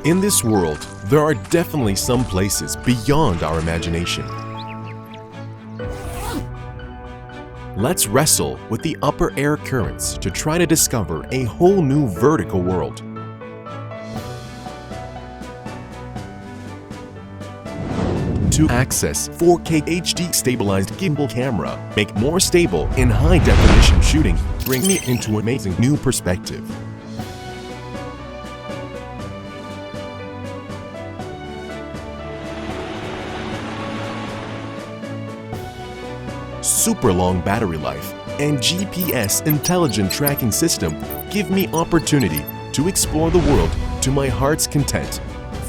In this world, there are definitely some places beyond our imagination. Let's wrestle with the upper air currents to try to discover a whole new vertical world. To access 4K HD stabilized gimbal camera, make more stable in high definition shooting, bring me into an amazing new perspective. Super long battery life and GPS intelligent tracking system give me opportunity to explore the world to my heart's content.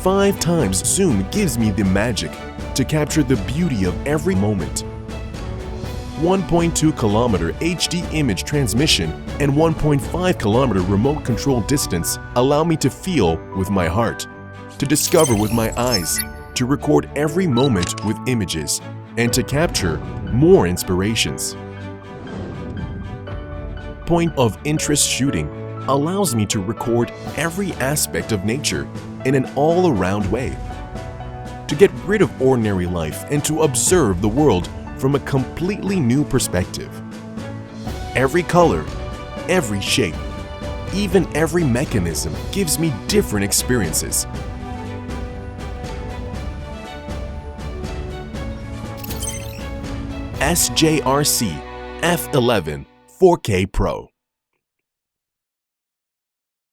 5 times zoom gives me the magic to capture the beauty of every moment. 1.2 kilometer HD image transmission and 1.5 kilometer remote control distance allow me to feel with my heart, to discover with my eyes, to record every moment with images, and to capture more inspirations. Point of interest shooting allows me to record every aspect of nature in an all-around way, to get rid of ordinary life and to observe the world from a completely new perspective. Every color, every shape, even every mechanism gives me different experiences. SJRC F11 4K Pro.